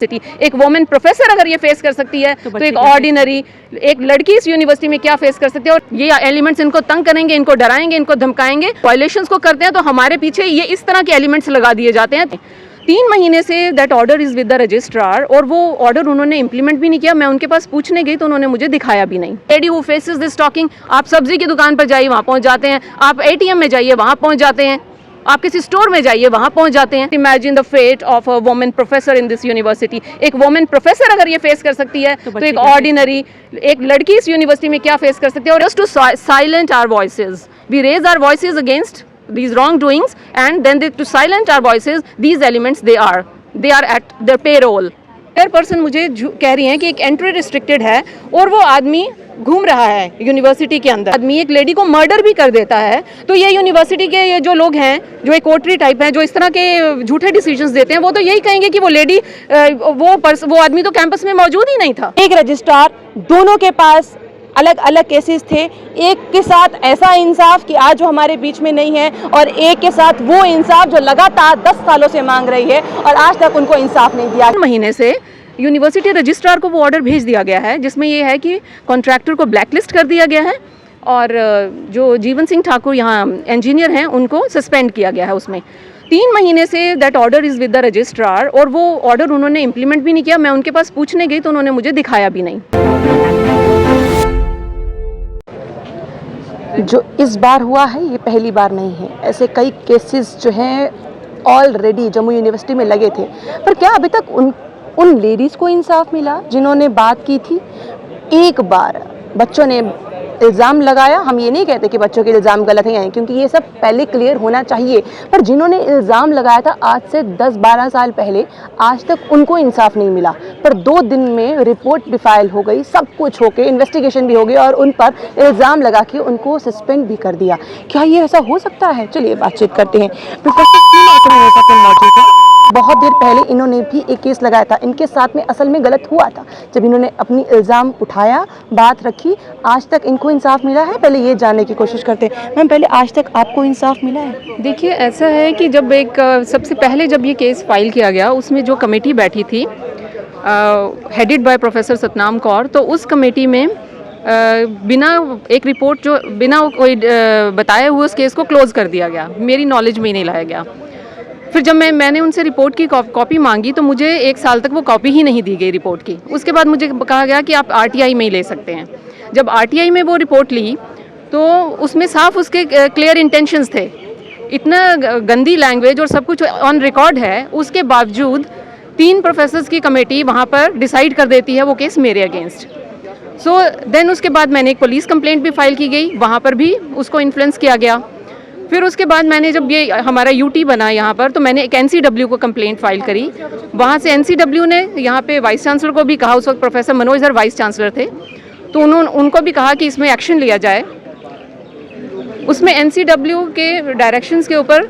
City एक women professor अगर ये फेस कर सकती है तो एक ऑर्डिनरी एक लड़की इस यूनिवर्सिटी में क्या फेस कर सकती है। और ये एलिमेंट्स इनको तंग करेंगे, इनको डराएंगे, इनको धमकाएंगे, वायलेशंस को करते हैं तो हमारे पीछे ये इस तरह के एलिमेंट्स लगा दिए जाते हैं। 3 महीने say that order is with the registrar और वो ऑर्डर उन्होंने इंप्लीमेंट भी नहीं किया। मैं उनके पास पूछने गई तो उन्होंने मुझे दिखाया भी नहीं। Lady who faces this talking, आप सब्जी की दुकान पर जाइए वहाँ पहुँच जाते हैं, आप ATM में जाइए वहाँ पहुँच जाते हैं, आप किसी स्टोर में जाइए वहाँ पहुँच जाते हैं। Imagine the fate of a women professor in this university. एक वुमेन प्रोफेसर अगर ये फेस कर सकती है तो एक ऑर्डिनरी एक लड़की इस यूनिवर्सिटी में क्या फेस कर सकती है। और just to silent our voices, we raise our voices against these wrongdoings and then to silence our voices, these elements they are at their payroll। Person मुझे कह रही हैं कि एक एंट्री रिस्ट्रिक्टेड है और वो आदमी घूम रहा है यूनिवर्सिटी के अंदर। आदमी एक लेडी को मर्डर भी कर देता है तो ये यूनिवर्सिटी के ये जो लोग हैं जो एक कोटरी टाइप हैं जो इस तरह के झूठे डिसीजंस देते हैं वो तो यही कहेंगे कि वो लेडी वो आदमी तो कैंपस में मौजूद ही नहीं था। एक रजिस्ट्रार, दोनों के पास अलग अलग केसेस थे। एक के साथ ऐसा इंसाफ कि आज वो हमारे बीच में नहीं है और एक के साथ वो इंसाफ जो लगातार 10 सालों से मांग रही है और आज तक उनको इंसाफ नहीं दिया। महीने से यूनिवर्सिटी रजिस्ट्रार को वो ऑर्डर भेज दिया गया है जिसमें ये है कि कॉन्ट्रैक्टर को ब्लैकलिस्ट कर दिया गया है और जो जीवन सिंह ठाकुर यहाँ इंजीनियर हैं उनको सस्पेंड किया गया है। उसमें 3 महीने say that order is with the registrar और वो ऑर्डर उन्होंने इम्प्लीमेंट भी नहीं किया। मैं उनके पास पूछने गई तो उन्होंने मुझे दिखाया भी नहीं। जो इस बार हुआ है ये पहली बार नहीं है, ऐसे कई केसेस जो हैं ऑलरेडी जम्मू यूनिवर्सिटी में लगे थे। पर क्या अभी तक उन लेडीज़ को इंसाफ मिला जिन्होंने बात की थी? एक बार बच्चों ने इल्ज़ाम लगाया, हम ये नहीं कहते कि बच्चों के इल्ज़ाम गलत हैं क्योंकि ये सब पहले क्लियर होना चाहिए, पर जिन्होंने इल्ज़ाम लगाया था आज से 10-12 साल पहले, आज तक उनको इंसाफ नहीं मिला। पर 2 दिन में रिपोर्ट भी फाइल हो गई, सब कुछ हो के इन्वेस्टिगेशन भी हो गई और उन पर इल्ज़ाम लगा के उनको सस्पेंड भी कर दिया। क्या ये ऐसा हो सकता है? चलिए बातचीत करते हैं। प्रोफेसर मौजूद है। बहुत देर पहले इन्होंने भी एक केस लगाया था, इनके साथ में असल में गलत हुआ था जब इन्होंने अपनी इल्ज़ाम उठाया, बात रखी। आज तक इनको इंसाफ मिला है? पहले ये जानने की कोशिश करते हैं। मैम पहले आज तक आपको इंसाफ मिला है? देखिए ऐसा है कि जब सबसे पहले जब ये केस फाइल किया गया उसमें जो कमेटी बैठी थी headed by professor Satnam Kaur, तो उस कमेटी में बिना एक रिपोर्ट जो बिना कोई बताए हुए उस केस को क्लोज़ कर दिया गया, मेरी नॉलेज में ही नहीं लाया गया। फिर जब मैंने उनसे रिपोर्ट की कॉपी मांगी तो मुझे 1 साल तक वो कॉपी ही नहीं दी गई रिपोर्ट की। उसके बाद मुझे कहा गया कि आप RTI में ही ले सकते हैं। जब RTI में वो रिपोर्ट ली तो उसमें साफ उसके क्लियर इंटेंशंस थे। इतना गंदी लैंग्वेज और सब कुछ ऑन रिकॉर्ड है, उसके बावजूद 3 प्रोफेसर्स की कमेटी वहाँ पर डिसाइड कर देती है वो केस मेरे अगेंस्ट। सो देन उसके बाद मैंने एक पुलिस कंप्लेंट भी फाइल की गई, वहाँ पर भी उसको इन्फ्लुएंस किया गया। फिर उसके बाद मैंने जब ये हमारा UT बना यहाँ पर तो मैंने एक NCW को कंप्लेंट फाइल करी। वहाँ से NCW ने यहाँ पे वाइस चांसलर को भी कहा, उस वक्त professor Manoj sir vice chancellor थे, तो उनको भी कहा कि इसमें एक्शन लिया जाए। उसमें NCW के डायरेक्शंस के ऊपर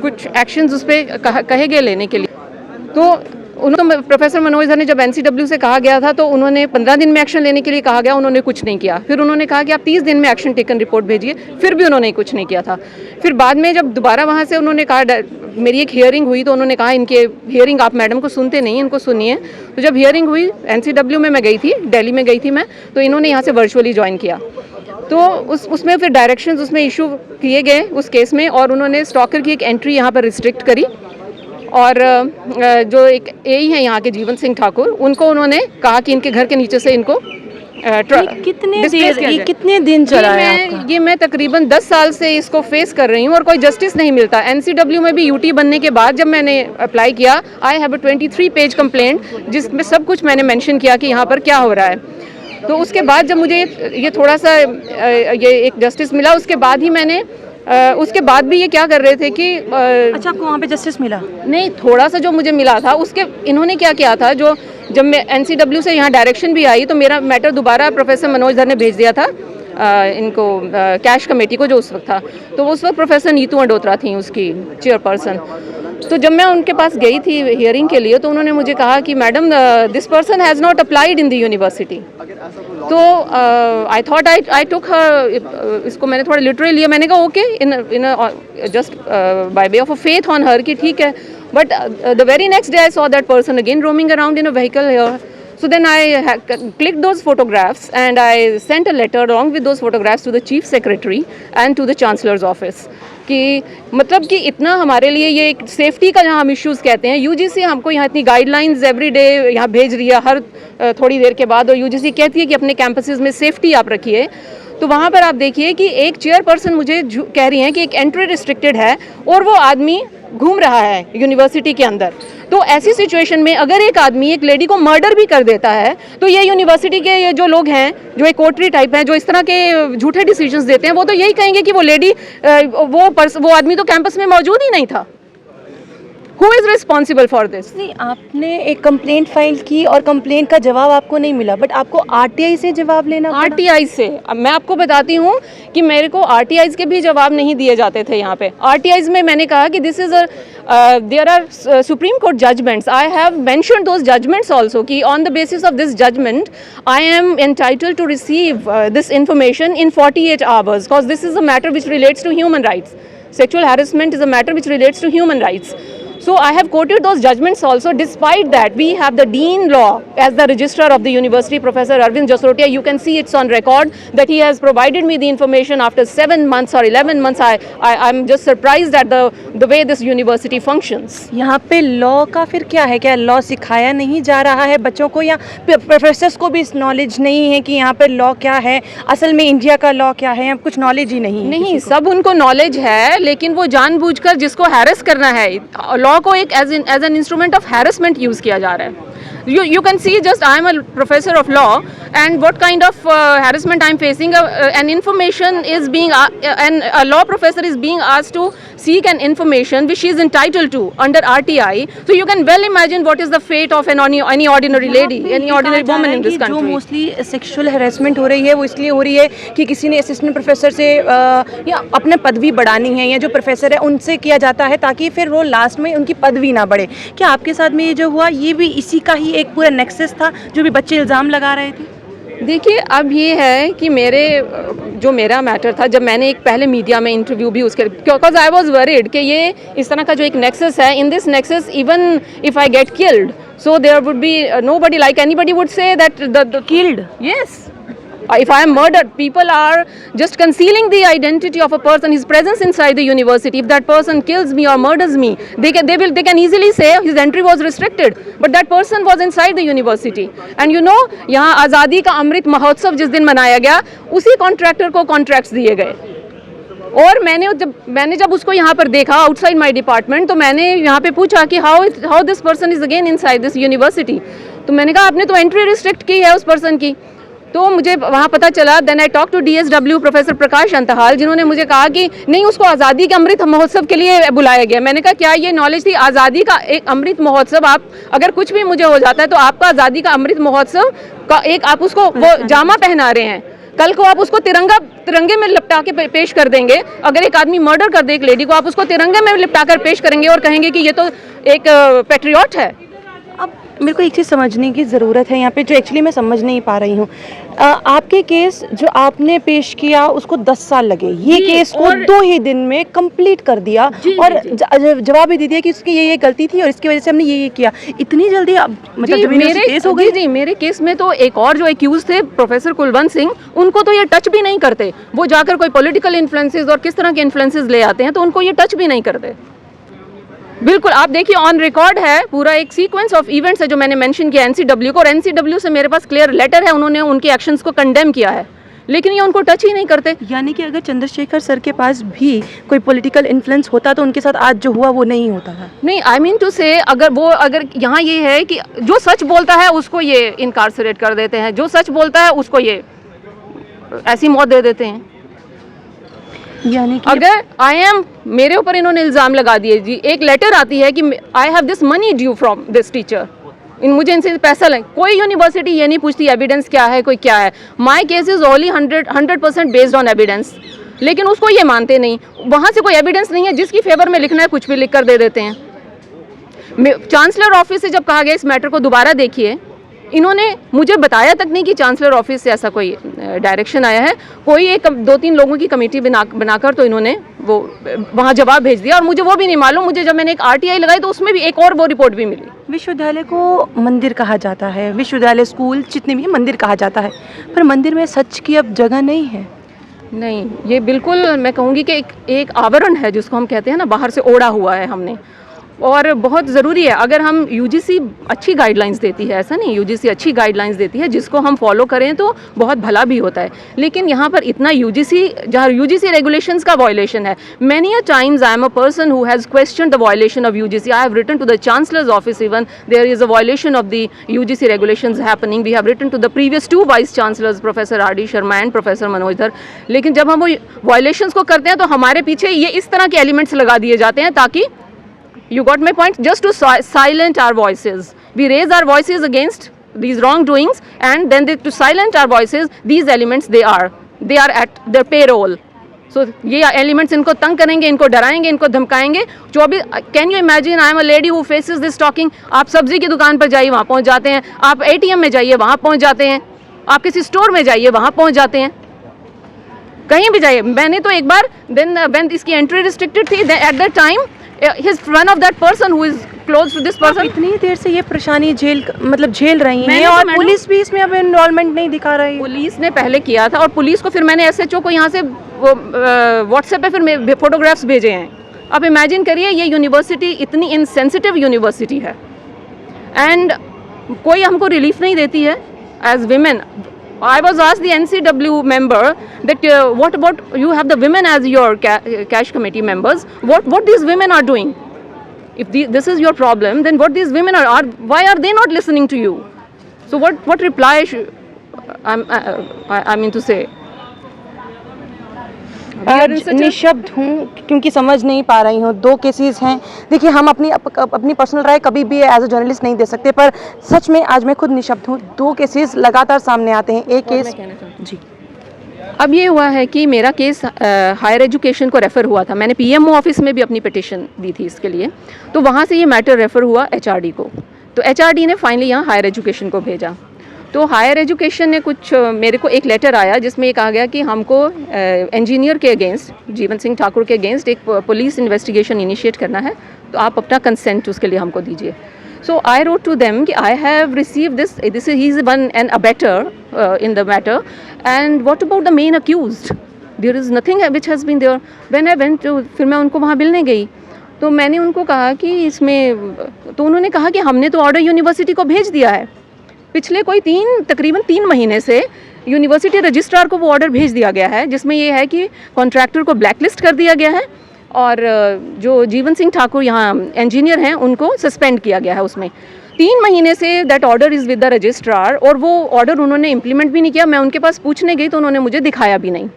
कुछ एक्शंस उस पर कहे गए लेने के लिए। तो प्रोफेसर मनोज सर ने जब NCW से कहा गया था तो उन्होंने 15 दिन में एक्शन लेने के लिए कहा गया, उन्होंने कुछ नहीं किया। फिर उन्होंने कहा कि आप 30 दिन में एक्शन टेकन रिपोर्ट भेजिए, फिर भी उन्होंने कुछ नहीं किया था। फिर बाद में जब दोबारा वहाँ से उन्होंने कहा, मेरी एक हियरिंग हुई तो उन्होंने कहा इनके हियरिंग आप मैडम को सुनते नहीं, इनको सुनिए। तो जब हियरिंग हुई NCW में मैं गई थी, दिल्ली में गई थी मैं, तो इन्होंने यहाँ से वर्चुअली ज्वाइन किया। तो उसमें फिर डायरेक्शंस उसमें इशू किए गए उस केस में और उन्होंने स्टॉकर की एक एंट्री यहाँ पर रिस्ट्रिक्ट करी और जो एक AE हैं यहाँ के जीवन सिंह ठाकुर, उनको उन्होंने कहा कि इनके घर के नीचे से इनको कितने दिन चला है? ये मैं तकरीबन 10 साल से इसको फेस कर रही हूँ और कोई जस्टिस नहीं मिलता। NCW में भी UT बनने के बाद जब मैंने अप्लाई किया, I have a 23 page complaint जिसमें सब कुछ मैंने मेंशन किया कि यहाँ पर क्या हो रहा है। तो उसके बाद जब मुझे ये थोड़ा सा ये एक जस्टिस मिला, उसके बाद ही मैंने उसके बाद भी ये क्या कर रहे थे कि अच्छा आपको वहाँ पे जस्टिस मिला? नहीं, थोड़ा सा जो मुझे मिला था उसके इन्होंने क्या किया था, जो जब मैं NCW से यहाँ डायरेक्शन भी आई तो मेरा मैटर दोबारा प्रोफेसर मनोज सर ने भेज दिया था इनको कैश कमेटी को जो उस वक्त था। तो उस वक्त प्रोफेसर नीतू अंडोत्रा थी उसकी चेयरपर्सन। तो जब मैं उनके पास गई थी हियरिंग के लिए तो उन्होंने मुझे कहा कि madam this person has not applied in the university. तो आई थॉट आई टुक हर, इसको मैंने थोड़ा लिटरली लिया। मैंने कहा okay in just by way of a faith on her कि ठीक है। But the very next day I saw that person again roaming around in a vehicle here. So then I clicked those photographs and I sent a letter along with those photographs to the Chief Secretary and to the Chancellor's office कि मतलब कि इतना हमारे लिए ये एक safety का जहाँ हम इश्यूज़ कहते हैं, यूजीसी हमको यहाँ इतनी गाइडलाइंस एवरी डे यहाँ भेज रही है हर थोड़ी देर के बाद, और यूजीसी कहती है कि अपने कैंपसेस में सेफ्टी आप रखिए। तो वहाँ पर आप देखिए कि एक चेयरपर्सन मुझे कह रही हैं कि एक एंट्री रिस्ट्रिक्टेड है और वो आदमी घूम रहा है यूनिवर्सिटी के अंदर। तो ऐसी सिचुएशन में अगर एक आदमी एक लेडी को मर्डर भी कर देता है तो ये यूनिवर्सिटी के ये जो लोग हैं जो एक कोटरी टाइप हैं जो इस तरह के झूठे डिसीजंस देते हैं वो तो यही कहेंगे कि वो लेडी वो आदमी तो कैंपस में मौजूद ही नहीं था। Who is responsible for this? नहीं, आपने एक कंप्लेंट फाइल की और कंप्लेंट का जवाब आपको नहीं मिला, बट आपको आरटीआई से जवाब लेना पड़ा। आरटीआई से, अब मैं आपको बताती हूँ कि मेरे को आरटीआईज के भी जवाब नहीं दिए जाते थे यहाँ पे। आरटीआईज में मैंने कहा कि this is there are supreme court judgments, I have mentioned those judgments also कि on the basis of this judgment I am entitled to receive this information in 48 hours because this is a matter which relates to human rights. Sexual harassment is a matter which relates to human rights. So I have quoted those judgments also. Despite that, we have the Dean Law as the registrar of the university, Professor Arvind Jasrotia. You can see it's on record that he has provided me the information after 7 months or 11 months. I'm just surprised at the way this university functions. यहाँ पे law का फिर क्या है? क्या law सिखाया नहीं जा रहा है बच्चों को, या प्रोफेसर्स को भी इस नॉलेज नहीं है कि यहाँ पे लॉ क्या है, असल में इंडिया का लॉ क्या है, कुछ नॉलेज ही नहीं है? नहीं, सब उनको नॉलेज है, लेकिन वो जानबूझकर जिसको हैरेस करना है, लॉ को एक as an instrument of harassment use किया जा रहा है। You can see, just I am a professor of law and what kind of harassment I am facing. An information is being and a law professor is being asked to seek an information which she is entitled to under RTI. So you can well imagine what is the fate of any ordinary lady, any ordinary woman in this country. जो mostly sexual harassment हो रही है वो इसलिए हो रही है कि किसी ने असिस्टेंट प्रोफेसर से या अपने पदवी बढ़ानी है, या जो प्रोफेसर है उनसे किया जाता है ताकि फिर वो लास्ट में उनकी पदवी ना बढ़े। क्या आपके साथ में ये जो हुआ ये भी इसी का ही एक पूरा नेक्सस था जो भी बच्चे इल्ज़ाम लगा रहे थे? देखिए, अब ये है कि मेरा मैटर था, जब मैंने एक पहले मीडिया में इंटरव्यू भी उसके, बिकॉज आई वॉज वरीड कि ये इस तरह का जो एक नेक्सस है, in this nexus even if I get killed so there would be nobody, like anybody would say that the killed, yes, if I am murdered, people are just concealing the identity of a person, his presence inside the university. If that person kills me or murders me, they can easily say his entry was restricted, but that person was inside the university. And you know, यहाँ आज़ादी का अमृत महोत्सव जिस दिन मनाया गया, उसी contractor को contracts दिए गए। और मैंने जब उसको यहाँ पर देखा आउटसाइड माय डिपार्टमेंट, तो मैंने यहाँ पे पूछा कि how this person is again inside this university. तो मैंने कहा आपने तो एंट्री रिस्ट्रिक्ट की है उस पर्सन की। तो मुझे वहाँ पता चला, then I talk to DSW professor Prakash Anthal, जिन्होंने मुझे कहा कि नहीं, उसको आज़ादी के अमृत महोत्सव के लिए बुलाया गया। मैंने कहा क्या ये नॉलेज थी? आज़ादी का एक अमृत महोत्सव, आप अगर कुछ भी मुझे हो जाता है तो आपका आज़ादी का अमृत महोत्सव का एक आप उसको वो जामा पहना रहे हैं, कल को आप उसको तिरंगे में लिपटा के पेश कर देंगे। अगर एक आदमी मर्डर कर दे एक लेडी को, आप उसको तिरंगे में लिपटा कर पेश करेंगे और कहेंगे कि ये तो एक पैट्रियट है। अब मेरे को एक चीज़ समझने की ज़रूरत है यहाँ पे, जो एक्चुअली मैं समझ नहीं पा रही हूँ। आपके केस जो आपने पेश किया उसको 10 साल लगे, ये केस को 2 ही दिन में कंप्लीट कर दिया और जवाब भी दे दिया कि उसकी ये गलती थी और इसकी वजह से हमने ये किया। इतनी जल्दी मतलब मेरे केस हो गई? जी, मेरे केस में तो एक और जो एक्यूज थे प्रोफेसर कुलवंत सिंह, उनको तो ये टच भी नहीं करते। वो जाकर कोई पॉलिटिकल इन्फ्लुएंसेस और किस तरह के इन्फ्लुएंसेस ले आते हैं तो उनको ये टच भी नहीं करते। बिल्कुल, आप देखिए ऑन रिकॉर्ड है, पूरा एक सीक्वेंस ऑफ इवेंट्स है जो मैंने मेंशन किया NCW को, और NCW से मेरे पास क्लियर लेटर है, उन्होंने उनके एक्शंस को कंडेम किया है, लेकिन ये उनको टच ही नहीं करते। यानी कि अगर चंद्रशेखर सर के पास भी कोई पॉलिटिकल इन्फ्लुएंस होता तो उनके साथ आज जो हुआ वो नहीं होता था। नहीं, आई मीन टू से, अगर यहाँ ये है कि जो सच बोलता है उसको ये इनकार्सरेट कर देते हैं, जो सच बोलता है उसको ये ऐसी मौत दे देते हैं। यानी कि अगर मेरे ऊपर इन्होंने इल्ज़ाम लगा दिए जी, एक लेटर आती है कि I have this money due from this teacher, मुझे इनसे पैसा लें, कोई यूनिवर्सिटी ये नहीं पूछती एविडेंस क्या है, कोई क्या है। My case is only 100% based on evidence, लेकिन उसको ये मानते नहीं। वहाँ से कोई एविडेंस नहीं है, जिसकी फेवर में लिखना है कुछ भी लिख कर दे देते हैं। चांसलर ऑफिस से जब कहा गया इस मैटर को दोबारा देखिए, इन्होंने मुझे बताया तक नहीं कि चांसलर ऑफिस से ऐसा कोई डायरेक्शन आया है। कोई एक 2-3 लोगों की कमेटी बनाकर तो इन्होंने वो वहाँ जवाब भेज दिया, और मुझे वो भी नहीं मालूम। मुझे जब मैंने एक RTI लगाई तो उसमें भी एक और वो रिपोर्ट भी मिली। विश्वविद्यालय को मंदिर कहा जाता है, विश्वविद्यालय स्कूल जितने भी मंदिर कहा जाता है, पर मंदिर में सच की अब जगह नहीं है। नहीं, ये बिल्कुल मैं कहूँगी कि एक आवरण है जिसको हम कहते हैं ना, बाहर से ओढ़ा हुआ है हमने, और बहुत ज़रूरी है। अगर हम UGC अच्छी गाइडलाइंस देती है, ऐसा नहीं, UGC अच्छी गाइडलाइंस देती है जिसको हम फॉलो करें तो बहुत भला भी होता है, लेकिन यहाँ पर इतना जहाँ UGC रेगुलेशंस का वायलेशन है। Many a times I am a person who has question the violation of UGC। I have written to the chancellors office even there is a violation of the UGC regulations happening. We have written to the previous 2 vice chancellors professor RD Sharma and professor Manoj Dhar. लेकिन जब हम वो violations को करते हैं तो हमारे पीछे ये इस तरह के एलिमेंट्स लगा दिए जाते हैं ताकि, you got my point, just to silence our voices. We raise our voices against these wrongdoings, and then to silence our voices, these elements they are at their payroll. So ये elements इनको तंग करेंगे, इनको डराएंगे, इनको धमकाएंगे। 24 can you imagine, I am a lady who faces this talking। आप सब्जी की दुकान पर जाइए, वहाँ पहुँच जाते हैं। आप ATM में जाइए, वहाँ पहुँच जाते हैं। आप किसी स्टोर में जाइए, वहाँ पहुँच जाते हैं। कहीं भी जाइए। मैंने तो एक बार when इसकी एंट्री रिस्ट्रिक्टेड थी, at that time his one of that person who is close to this person। इतनी देर से ये परेशानी झेल रही हैं, तो और पुलिस भी इसमें अब इन्वॉल्वमेंट नहीं दिखा रही है। पुलिस ने पहले किया था, और पुलिस को फिर मैंने SHO को यहाँ से WhatsApp पे फिर फोटोग्राफ्स भेजे हैं। अब इमेजिन करिए, ये यूनिवर्सिटी इतनी इनसेंसिटिव यूनिवर्सिटी है, एंड कोई हमको रिलीफ नहीं देती है as women. I was asked the NCW member that what about you have the women as your cash committee members? What these women are doing? If this is your problem, then what these women are why are they not listening to you? So what reply I mean to say? आज निशब्द हूँ क्योंकि समझ नहीं पा रही हूँ। 2 cases हैं। देखिए, हम अपनी पर्सनल राय कभी भी एज अ जर्नलिस्ट नहीं दे सकते, पर सच में आज मैं खुद निशब्द हूँ। 2 केसेस लगातार सामने आते हैं। एक केस जी, अब ये हुआ है कि मेरा केस हायर एजुकेशन को रेफ़र हुआ था। मैंने PMO ऑफिस में भी अपनी पिटिशन दी थी इसके लिए, तो वहाँ से ये मैटर रेफ़र हुआ HRD को। तो HRD ने फाइनली यहाँ हायर एजुकेशन को भेजा। तो हायर एजुकेशन ने मेरे को एक लेटर आया जिसमें ये कहा गया कि हमको इंजीनियर के अगेंस्ट, जीवन सिंह ठाकुर के अगेंस्ट एक पुलिस इन्वेस्टिगेशन इनिशिएट करना है, तो आप अपना कंसेंट उसके लिए हमको दीजिए। So I wrote to them कि I have received this he is one and abettor in the matter, and what about the main accused? There is nothing which has been there. When I went to, फिर मैं उनको वहाँ मिलने गई, तो मैंने उनको कहा कि इसमें, तो उन्होंने कहा कि हमने तो ऑर्डर यूनिवर्सिटी को भेज दिया है। पिछले कोई तकरीबन 3 महीने से यूनिवर्सिटी रजिस्ट्रार को वो ऑर्डर भेज दिया गया है, जिसमें ये है कि कॉन्ट्रैक्टर को ब्लैकलिस्ट कर दिया गया है, और जो जीवन सिंह ठाकुर यहाँ इंजीनियर हैं उनको सस्पेंड किया गया है। उसमें 3 महीने say that order is with the registrar, और वो ऑर्डर उन्होंने इम्प्लीमेंट भी नहीं किया। मैं उनके पास पूछने गई तो उन्होंने मुझे दिखाया भी नहीं,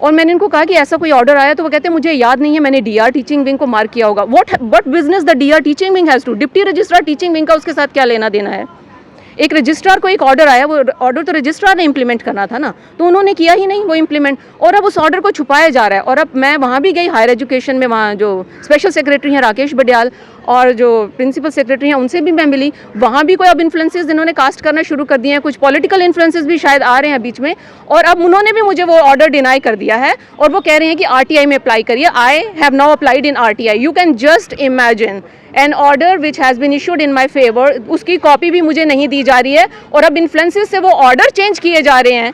और मैंने इनको कहा कि ऐसा कोई ऑर्डर आया, तो वो कहते हैं मुझे याद नहीं है, मैंने DR टीचिंग विंग को मार्क किया होगा। What business the DR teaching wing has to, deputy registrar teaching wing का उसके साथ क्या लेना देना है? एक रजिस्ट्रार को एक ऑर्डर आया, वो ऑर्डर तो रजिस्ट्रार ने इम्प्लीमेंट करना था ना, तो उन्होंने किया ही नहीं वो इम्प्लीमेंट, और अब उस ऑर्डर को छुपाया जा रहा है। और अब मैं वहाँ भी गई हायर एजुकेशन में, वहाँ जो स्पेशल सेक्रेटरी हैं राकेश बडियाल और जो प्रिंसिपल सेक्रेटरी हैं उनसे भी मैं मिली। वहाँ भी कोई अब इन्फ्लुएंसेस जिन्होंने कास्ट करना शुरू कर दिए हैं, कुछ पॉलिटिकल इन्फ्लुएंसेस भी शायद आ रहे हैं बीच में, और अब उन्होंने भी मुझे वो ऑर्डर डिनाई कर दिया है, और वो कह रहे हैं कि RTI में अप्लाई करिए। I have now applied in RTI। You can just imagine an order which has been issued in my favour, उसकी कॉपी भी मुझे नहीं दी जा रही है, और अब इन्फ्लुएंसेस से वो ऑर्डर चेंज किए जा रहे हैं।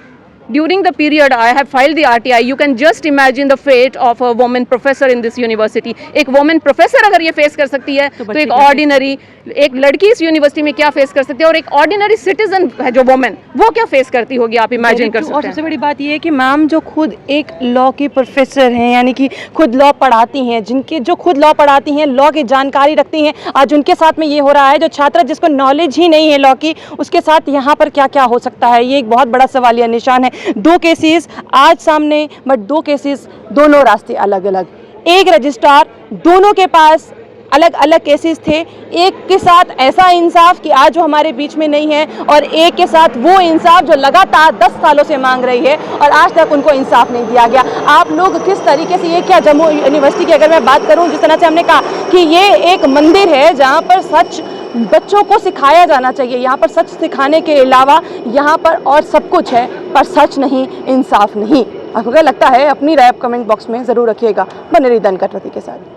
During the period I have filed the RTI, you can just imagine the fate of a woman professor in this university. एक woman professor अगर ये फेस कर सकती है, तो एक ऑर्डिनरी एक लड़की इस यूनिवर्सिटी में क्या फेस कर सकती है, और एक ऑर्डिनरी सिटीजन है जो वोमेन, वो क्या फेस करती होगी, आप इमेजिन कर सकते हैं। और सबसे बड़ी बात ये है कि मैम जो खुद एक लॉ की प्रोफेसर हैं, यानी कि खुद लॉ पढ़ाती हैं, जो खुद लॉ पढ़ाती हैं, लॉ की जानकारी रखती हैं, आज उनके साथ में ये हो रहा है। जो छात्र जिसको नॉलेज ही नहीं है लॉ की, उसके साथ यहाँ पर क्या क्या हो सकता है, ये एक बहुत बड़ा सवालिया निशान है। 2 केसेस आज सामने, बट 2 केसेस, दोनों रास्ते अलग अलग। एक रजिस्ट्रार, दोनों के पास अलग अलग केसेस थे। एक के साथ ऐसा इंसाफ कि आज जो हमारे बीच में नहीं है, और एक के साथ वो इंसाफ जो लगातार 10 सालों से मांग रही है और आज तक उनको इंसाफ नहीं दिया गया। आप लोग किस तरीके से, ये क्या जम्मू यूनिवर्सिटी की अगर मैं बात करूं, जिस तरह से हमने कहा कि ये एक मंदिर है जहां पर सच बच्चों को सिखाया जाना चाहिए, यहाँ पर सच सिखाने के अलावा यहाँ पर और सब कुछ है, पर सच नहीं, इंसाफ नहीं। आपको क्या लगता है अपनी राय कमेंट बॉक्स में ज़रूर रखिएगा। बने रहिए धनकर प्रति के साथ।